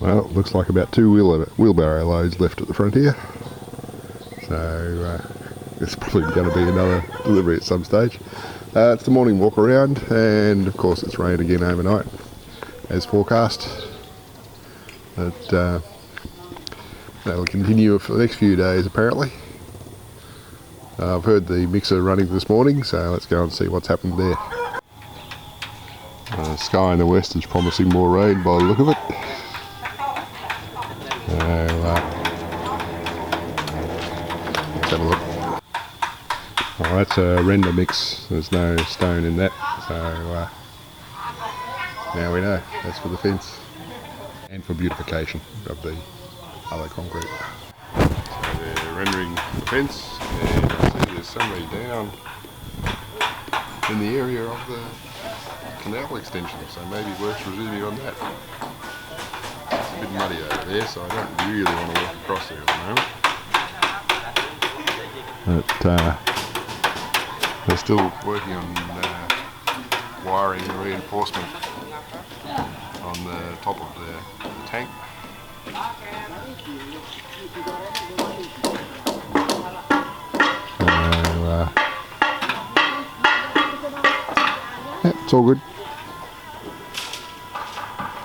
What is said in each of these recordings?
Well, it looks like about 2 wheelbarrow loads left at the front here. So there's probably going to be another delivery at some stage. It's the morning walk around, and of course it's rained again overnight as forecast. But that'll continue for the next few days apparently. I've heard the mixer running this morning, so let's go and see what's happened there. The sky in the west is promising more rain by the look of it. So, let's have a look. Oh, that's a render mix. There's no stone in that, so now we know. That's for the fence and for beautification of the other concrete. So they're rendering the fence, and I see there's somebody down in the area of the canal extension, so maybe work's resuming on that. It's a bit muddy over there, so I don't really want to walk across there at the moment. But they're still working on wiring the reinforcement on the top of the tank. Yeah, it's all good.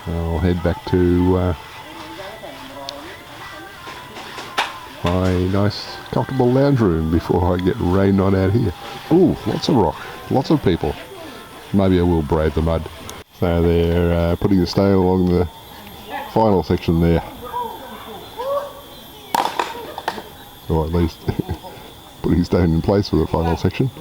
I'll head back to my nice comfortable lounge room before I get rained on out here. Ooh, lots of rock, lots of people. Maybe I will brave the mud. So they're putting the stone along the final section there. Or at least putting stone in place for the final section.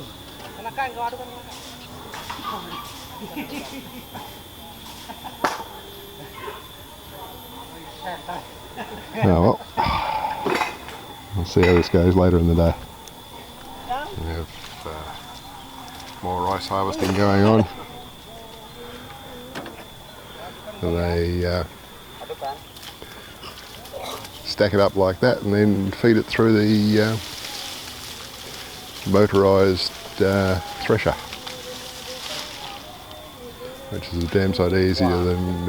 Oh well, we'll see how this goes later in the day. We have more rice harvesting going on. So they stack it up like that and then feed it through the motorised thresher, which is a damn sight easier than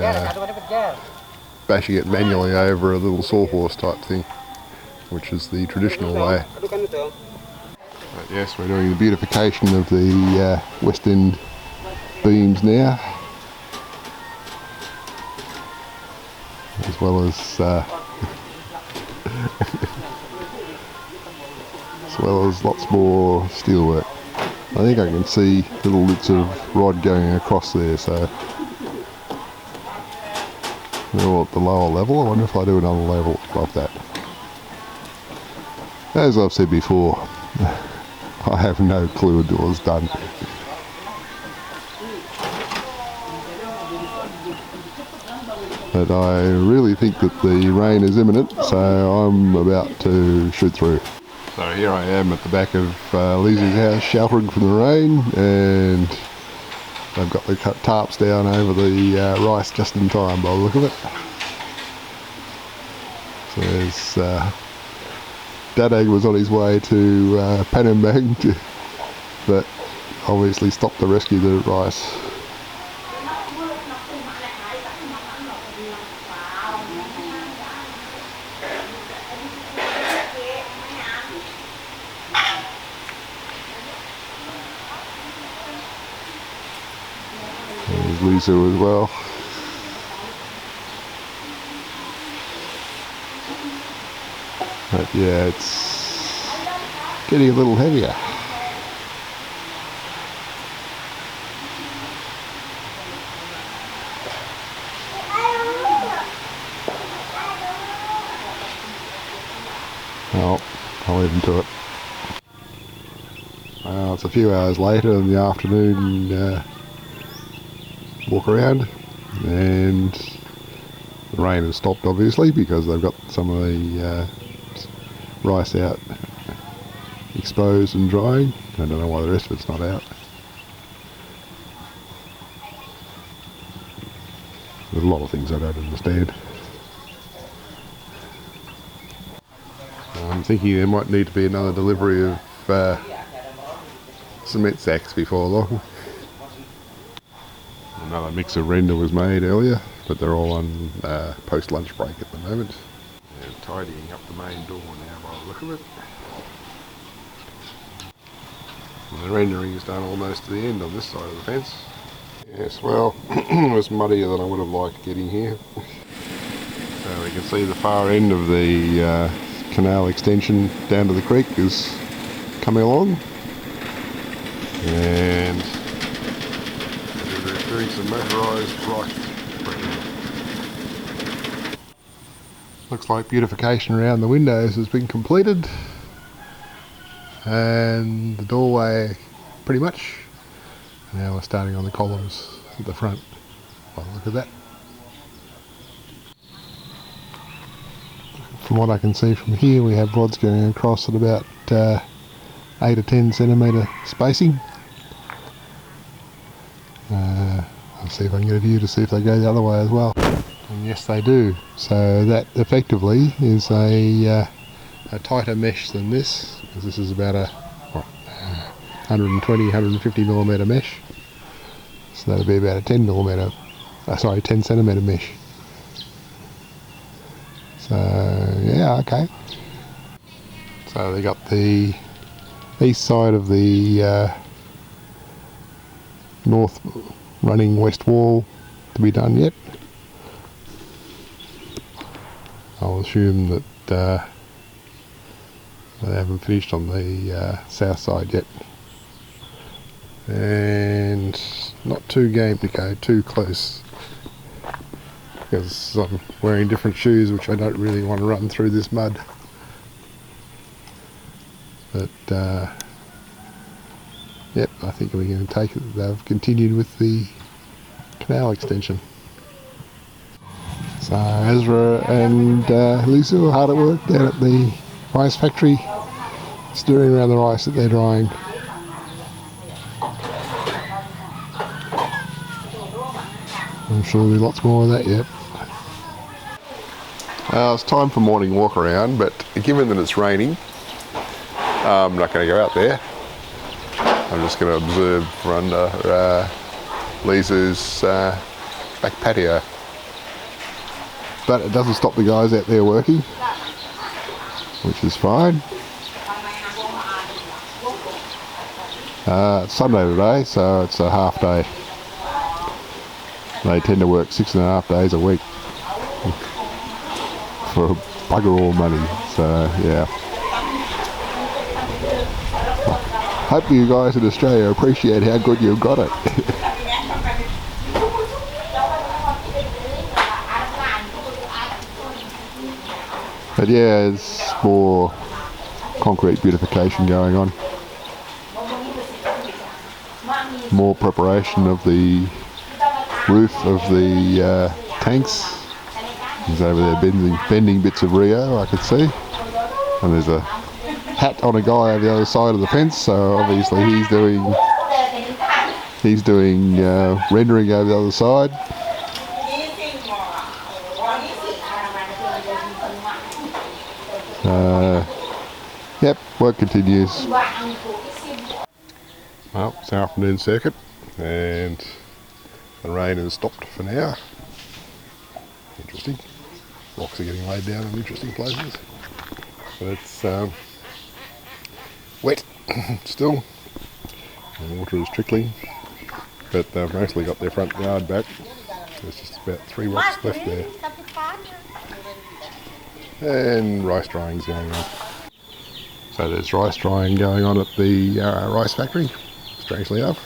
bashing it manually over a little sawhorse type thing, which is the traditional way. But yes, we're doing the beautification of the west end beams now, as well as lots more steelwork. I think I can see little bits of rod going across there, so they're all at the lower level. I wonder if I do another level above that. As I've said before, I have no clue until it's done. But I really think that the rain is imminent, so I'm about to shoot through. So here I am at the back of Lizzie's house, sheltering from the rain, and they've got the tarps down over the rice just in time by the look of it. So there's Dad was on his way to Panambang, but obviously stopped to rescue the rice. There's Lisa as well. But yeah, it's getting a little heavier. Well, I'll leave them to it. It's a few hours later in the afternoon walk around, and the rain has stopped obviously because they've got some of the rice out exposed and drying. I don't know why the rest of it's not out. There's a lot of things I don't understand. I'm thinking there might need to be another delivery of cement sacks before long. Another mix of render was made earlier but they're all on post-lunch break at the moment. They're tidying up the main door now by the look of it. And the rendering is done almost to the end on this side of the fence. Yes, well, it was muddier than I would have liked getting here. So we can see the far end of the canal extension down to the creek is coming along. And they're doing some motorised rice breaking. Looks like beautification around the windows has been completed. And the doorway pretty much. Now we're starting on the columns at the front. Oh, look at that. From what I can see from here, we have rods going across at about 8 or 10 centimetre spacing. I'll see if I can get a view to see if they go the other way as well. And yes, they do. So that effectively is a tighter mesh than this, because this is about a 120, 150 millimetre mesh. So that'll be about a 10 centimetre mesh. So yeah, okay. So they got the east side of the north running west wall to be done yet. I'll assume that they haven't finished on the south side yet. And not too game to go too close, because I'm wearing different shoes which I don't really want to run through this mud. But yep, I think we're going to take it. They've continued with the canal extension. So Ezra and Lisa are hard at work down at the rice factory, stirring around the rice that they're drying. I'm sure there'll be lots more of that yet. It's time for morning walk around, but given that it's raining, I'm not going to go out there. I'm just going to observe from under Lisa's back patio. But it doesn't stop the guys out there working, which is fine. It's Sunday today, so it's a half day. They tend to work 6.5 days a week for bugger all money, so yeah. Hope you guys in Australia appreciate how good you've got it. But yeah, there's more concrete beautification going on. More preparation of the roof of the tanks. He's over there bending bits of Rio, I could see. And there's a hat on a guy over the other side of the fence, so obviously he's doing rendering over the other side. Yep, work continues. Well, it's our afternoon circuit, and the rain has stopped for now. Interesting. Rocks are getting laid down in interesting places. But it's wet still. The water is trickling, but they've mostly got their front yard back. There's just about 3 rocks left there. And rice drying's going on. So there's rice drying going on at the rice factory, strangely enough.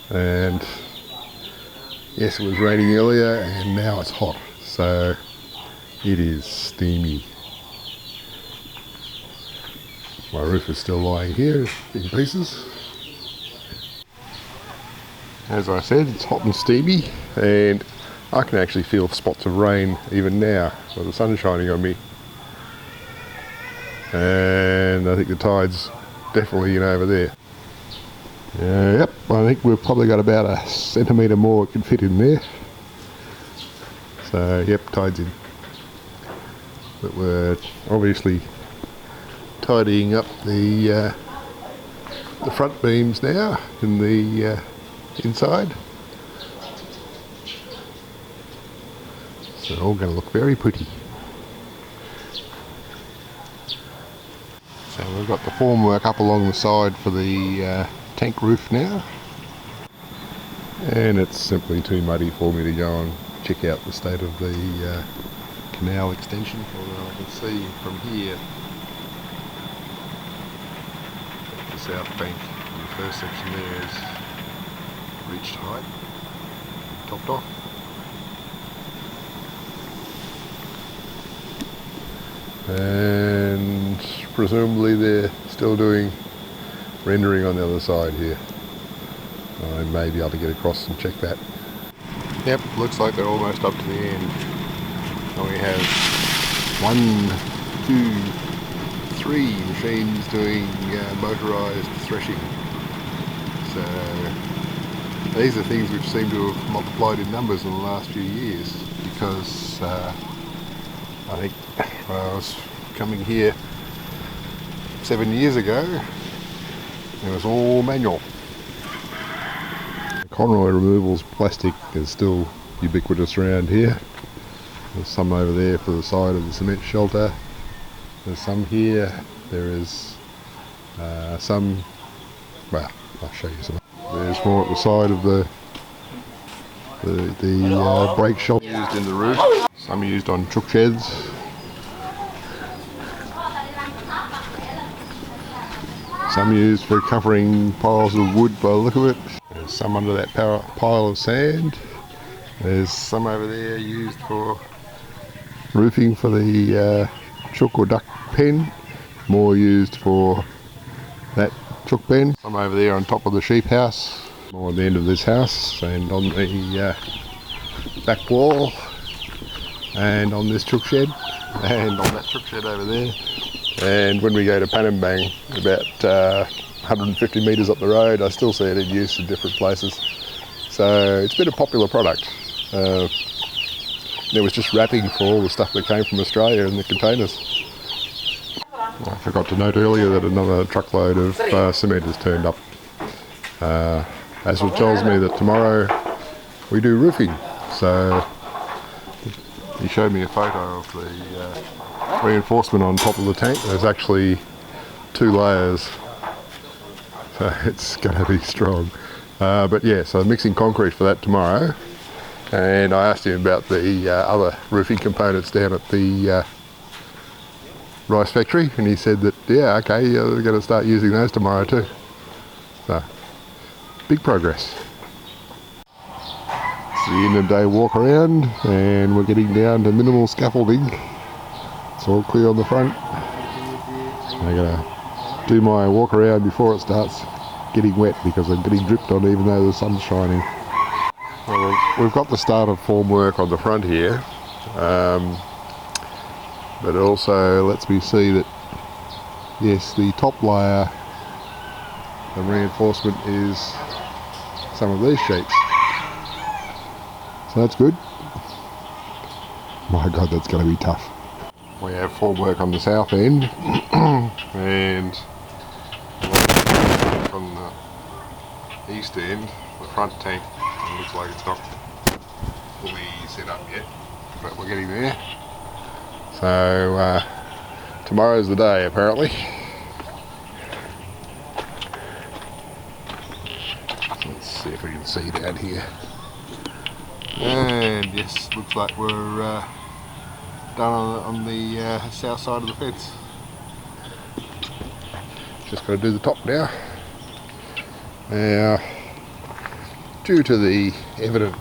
And yes, it was raining earlier and now it's hot, so it is steamy. My roof is still lying here in pieces. As I said, it's hot and steamy, and I can actually feel spots of rain even now with the sun shining on me. And I think the tide's definitely in over there. Yep, I think we've probably got about a centimetre more it can fit in there. So yep, tide's in. But we're obviously tidying up the front beams now in the inside. They're all going to look very pretty. So we've got the formwork up along the side for the tank roof now. And it's simply too muddy for me to go and check out the state of the canal extension. Although I can see from here the south bank in the first section there is reached height, topped off. And presumably they're still doing rendering on the other side here. I may be able to get across and check that. Yep, looks like they're almost up to the end. And we have 1, 2, 3 machines doing motorised threshing. So these are things which seem to have multiplied in numbers in the last few years, because I think when I was coming here 7 years ago, it was all manual. Conroy removals plastic is still ubiquitous around here. There's some over there for the side of the cement shelter. There's some here. There is some, well, I'll show you some. There's more at the side of the brake shelter used in the roof. Some are used on chook sheds. Some used for covering piles of wood by the look of it. There's some under that pile of sand. There's some over there used for roofing for the chook or duck pen. More used for that chook pen. Some over there on top of the sheep house. More on the end of this house and on the back wall. And on this chook shed. And on that chook shed over there. And when we go to Panambang, about 150 metres up the road, I still see it in use in different places. So it's been a popular product. There was just wrapping for all the stuff that came from Australia in the containers. I forgot to note earlier that another truckload of cement has turned up. Aswell tells me that tomorrow we do roofing. So he showed me a photo of the reinforcement on top of the tank. There's actually 2 layers, so it's going to be strong. But yeah, so mixing concrete for that tomorrow. And I asked him about the other roofing components down at the rice factory, and he said that, yeah, okay, they're going to start using those tomorrow too. So, big progress. It's the end of the day walk around, and we're getting down to minimal scaffolding. It's all clear on the front. I'm going to do my walk around before it starts getting wet, because I'm getting dripped on even though the sun's shining. Well, we've got the start of formwork on the front here, but it also lets me see that, yes, the top layer of reinforcement is some of these sheets. So that's good. My God, that's going to be tough. We have formwork on the south end and on the east end, the front tank. It looks like it's not fully set up yet, but we're getting there. So tomorrow's the day, apparently. So let's see if we can see down here. And yes, looks like we're done on the south side of the fence. Just got to do the top now. Now, due to the evident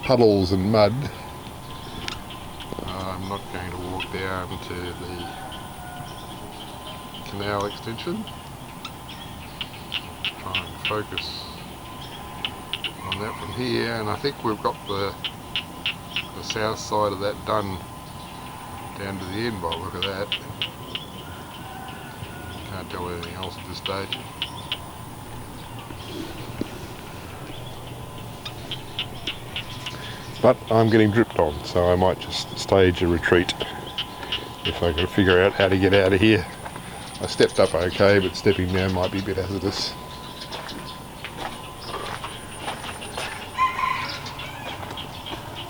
puddles and mud, I'm not going to walk down to the canal extension. Try and focus on that from here, and I think we've got the south side of that done down to the end by the look of that. Can't tell anything else at this stage. But I'm getting dripped on, so I might just stage a retreat if I can figure out how to get out of here. I stepped up okay, but stepping down might be a bit hazardous.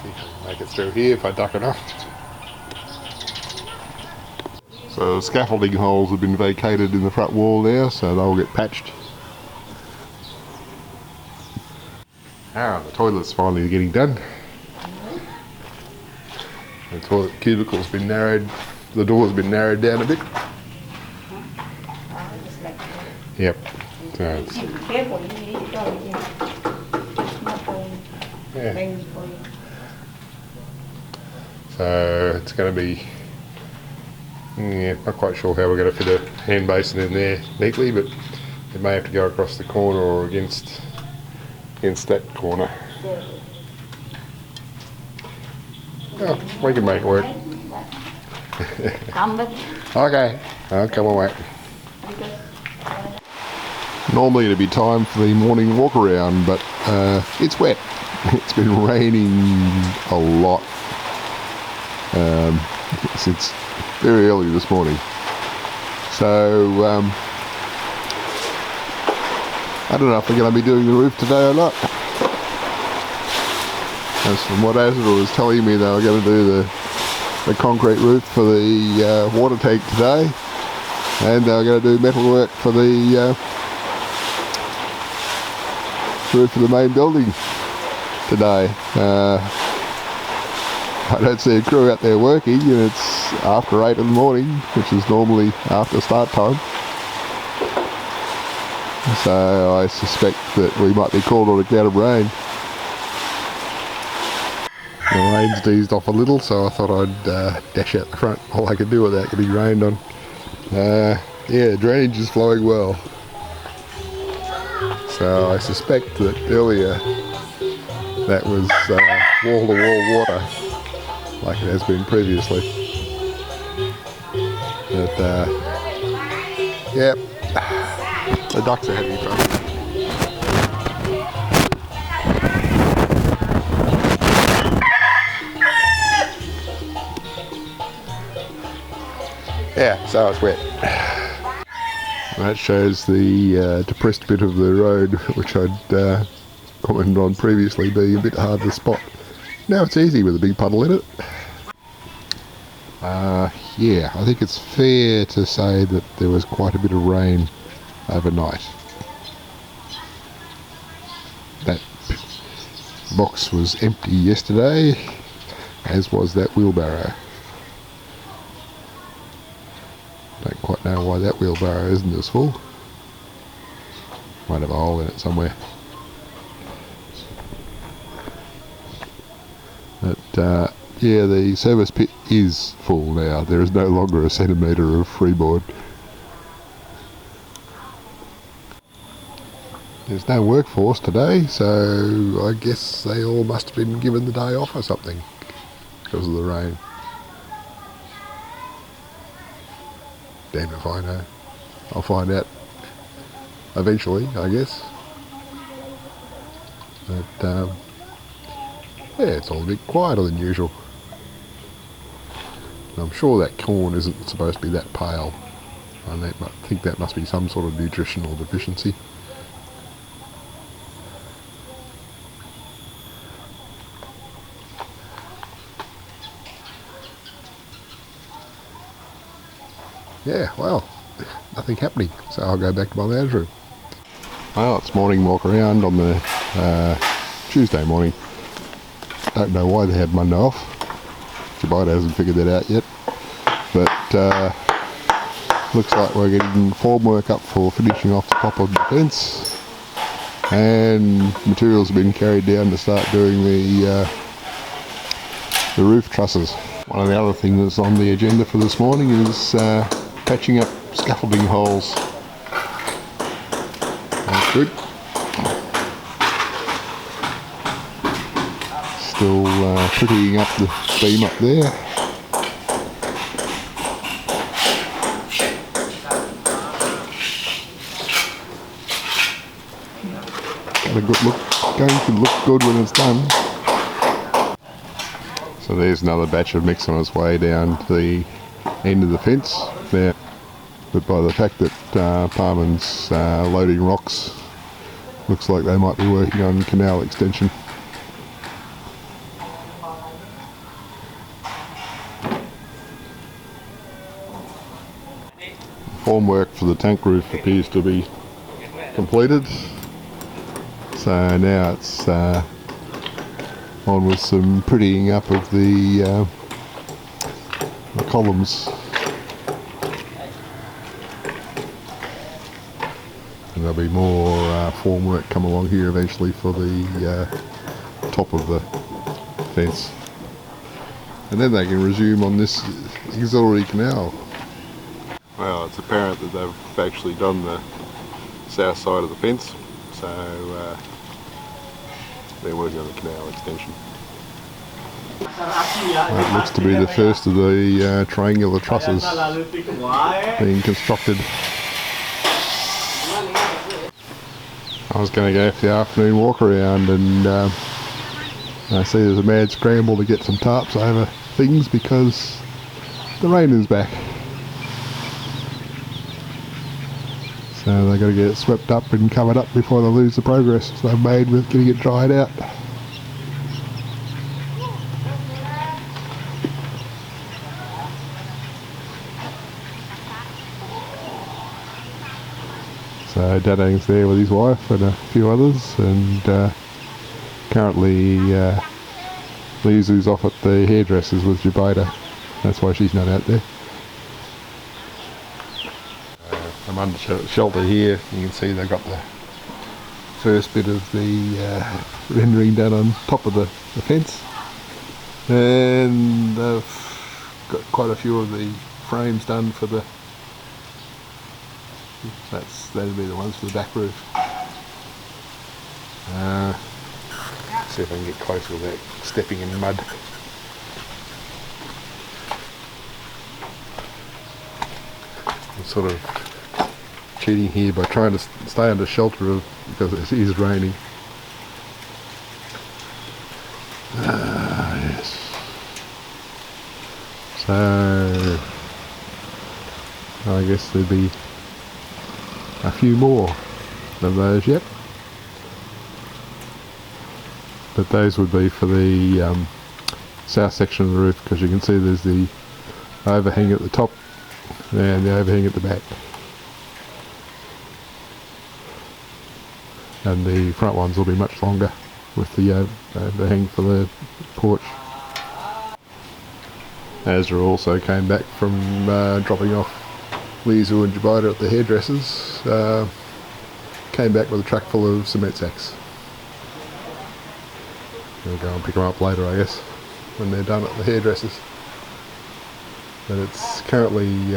See if I can make it through here if I duck enough. So the scaffolding holes have been vacated in the front wall now, so they'll get patched. The toilet's finally getting done. The toilet cubicle's been narrowed, the door's been narrowed down a bit. Yep. So it's, Careful, you need to go again. It's not going yeah. things for you. So it's going to be, not quite sure how we're going to fit a hand basin in there neatly, but it may have to go across the corner or against that corner. Oh, we can make it work. Come with Okay, I'll come away. Normally it'd be time for the morning walk around, but it's wet. It's been raining a lot since very early this morning. So I don't know if we're going to be doing the roof today or not. As from what Azra was telling me, they were going to do the concrete roof for the water tank today, and they were going to do metal work for the roof of the main building today. I don't see a crew out there working, and it's after 8 in the morning, which is normally after start time. So I suspect that we might be called on account of rain. The rain's eased off a little, so I thought I'd dash out the front all I could do without getting rained on. Yeah, drainage is flowing well. So I suspect that earlier that was wall-to-wall water, like it has been previously. But yep, the ducks are having fun. Yeah, so it's wet. That shows the depressed bit of the road, which I'd commented on previously being a bit hard to spot. Now it's easy with a big puddle in it. Yeah, I think it's fair to say that there was quite a bit of rain overnight. That box was empty yesterday, as was that wheelbarrow. Don't quite know why that wheelbarrow isn't as full. Might have a hole in it somewhere. But yeah, the service pit is full now. There is no longer a centimetre of freeboard. There's no workforce today, so I guess they all must have been given the day off or something because of the rain. Damn if I know. I'll find out eventually, I guess. But yeah, it's all a bit quieter than usual. I'm sure that corn isn't supposed to be that pale. I think that must be some sort of nutritional deficiency. Yeah, well, nothing happening, so I'll go back to my lounge room. Well, it's morning walk around on the Tuesday morning. Don't know why they had Monday off. Jabita hasn't figured that out yet. But looks like we're getting formwork up for finishing off the top of the fence. And materials have been carried down to start doing the roof trusses. One of the other things that's on the agenda for this morning is patching up scaffolding holes. That's good. Still prettying up the beam up there. Got a good look. Going to look good when it's done. So there's another batch of mix on its way down to the end of the fence there. But by the fact that Parman's loading rocks, looks like they might be working on canal extension. formwork for the tank roof appears to be completed. So now it's on with some prettying up of the columns. And there'll be more formwork come along here eventually for the top of the fence. And then they can resume on this auxiliary canal. Well, it's apparent that they've actually done the south side of the fence, so they're working on the canal extension. It looks to be the first of the triangular trusses being constructed. I was going to go for the afternoon walk around, and I see there's a mad scramble to get some tarps over things because the rain is back. So they've got to get it swept up and covered up before they lose the progress they've made with getting it dried out. So Dadang's there with his wife and a few others, and currently Lizu's off at the hairdressers with Jabita. That's why she's not out there. I'm under shelter here. You can see they've got the first bit of the rendering done on top of the fence, and they've got quite a few of the frames done for the. That'll be the ones for the back roof. See if I can get closer without stepping in mud. I'm sort of cheating here by trying to stay under shelter because it is raining. Yes. So I guess there'd be a few more of those yet, but those would be for the south section of the roof, because you can see there's the overhang at the top and the overhang at the back, and the front ones will be much longer with the overhang for the porch. Azra also came back from dropping off Lizu and Jabita at the hairdressers, came back with a truck full of cement sacks. We'll go and pick them up later, I guess, when they're done at the hairdressers. But it's currently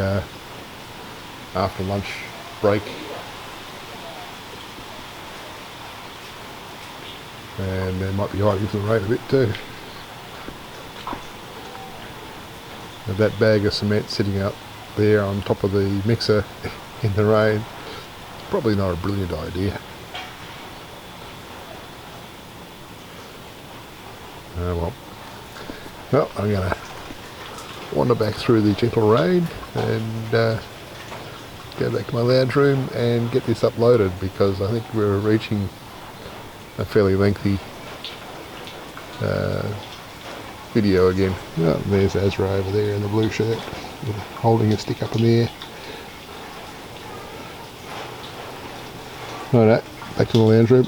after lunch break, and there might be hiding some rain a bit too. And that bag of cement sitting out there on top of the mixer in the rain, probably not a brilliant idea. Well, I'm going to wander back through the gentle rain and go back to my lounge room and get this uploaded, because I think we're reaching a fairly lengthy video again. Oh, there's Azra over there in the blue shirt, holding a stick up in the air. Alright, back to the lounge room.